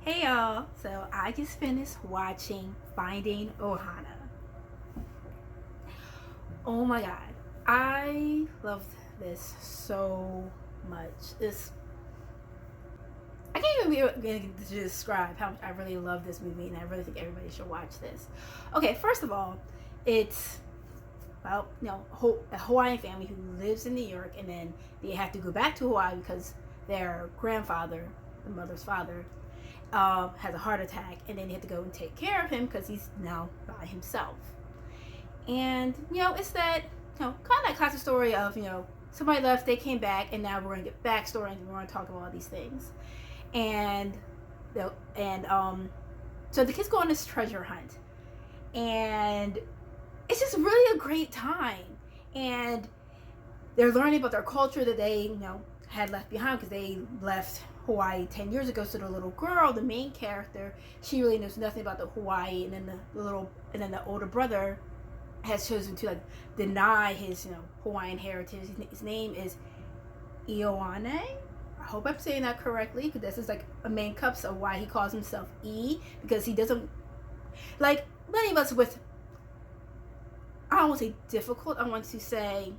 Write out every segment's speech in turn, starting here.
Hey y'all, so I just finished watching Finding Ohana. Oh my god, I love this so much. I can't even begin to describe how much I really love this movie, and I really think everybody should watch this. Okay, first of all, it's about a Hawaiian family who lives in New York, and then they have to go back to Hawaii because their grandfather, the mother's father, has a heart attack, and then they have to go and take care of him because he's now by himself. And it's that kind of that classic story of somebody left, they came back, and now we're gonna get backstory and we're gonna talk about all these things. And so the kids go on this treasure hunt, and it's just really a great time. And they're learning about their culture that they had left behind because they left Hawaii 10 years ago. So the little girl, the main character, she really knows nothing about the Hawaii, and then the older brother has chosen to deny his Hawaiian heritage. His name is Ioane. I hope I'm saying that correctly, because this is a main cups of why he calls himself E, because he doesn't like many of us with, I don't want to say difficult, I want to say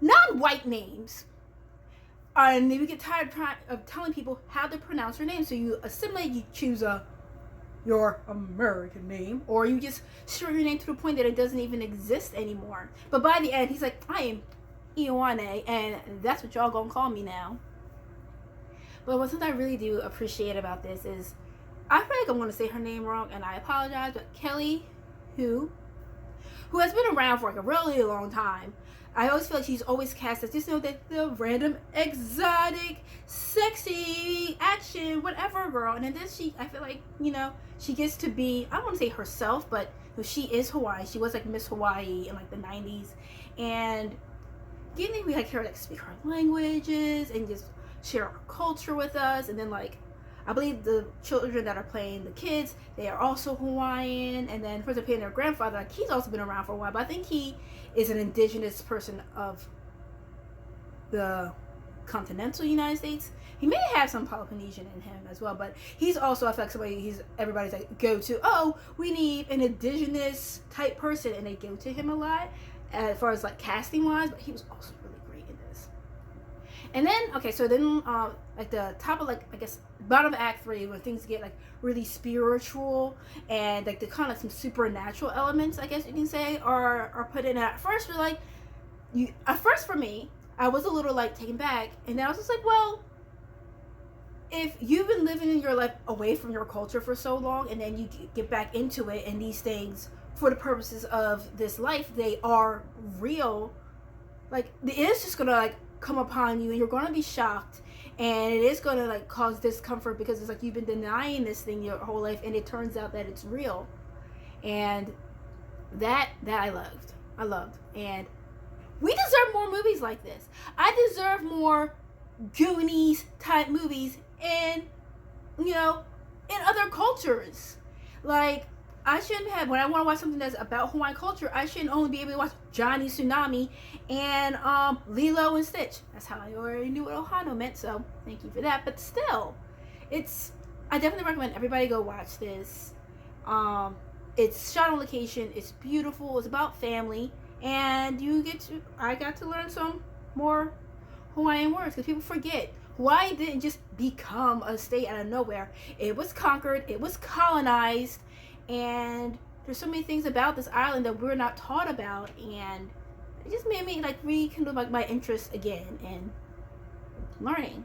non-white names, and then we get tired of telling people how to pronounce your name. So you assimilate, you choose your American name, or you just shorten your name to the point that it doesn't even exist anymore. But by the end, he's like, I am Ioane, and that's what y'all gonna call me now. But one thing I really do appreciate about this is, I feel like I'm gonna say her name wrong, and I apologize, but Kelly, who has been around for a really long time. I always feel like she's always cast as just that the random, exotic, sexy, action, whatever girl. And in this, I feel like she gets to be, I don't want to say herself, but she is Hawaii. She was Miss Hawaii in the 90s, and getting to her speak her languages and just share our culture with us. And then I believe the children that are playing the kids, they are also Hawaiian. And then for the playing their grandfather, he's also been around for a while, but I think he is an indigenous person of the continental United States. He may have some Polynesian in him as well, but he's also, I feel like everybody's go to, oh, we need an indigenous type person, and they go to him a lot as far as casting wise. But he was also really great in this. And then so then the top of I guess bottom of Act 3, when things get really spiritual, and the kind of some supernatural elements, I guess you can say, are put in. At first for me, I was a little taken back, and then I was just well, if you've been living in your life away from your culture for so long, and then you get back into it, and these things, for the purposes of this life, they are real, it is just gonna come upon you, and you're gonna be shocked, and it is gonna cause discomfort, because it's you've been denying this thing your whole life, and it turns out that it's real. And that I loved, and we deserve more movies like this. I deserve more Goonies type movies in other cultures. I shouldn't have, when I want to watch something that's about Hawaiian culture, I shouldn't only be able to watch Johnny Tsunami and Lilo and Stitch. That's how I already knew what Ohana meant, so thank you for that. But still, I definitely recommend everybody go watch this. It's shot on location, it's beautiful, it's about family, and I got to learn some more Hawaiian words, because people forget. Hawaii didn't just become a state out of nowhere. It was conquered, it was colonized, and there's so many things about this island that we're not taught about, and it just made me rekindle my interest again in learning.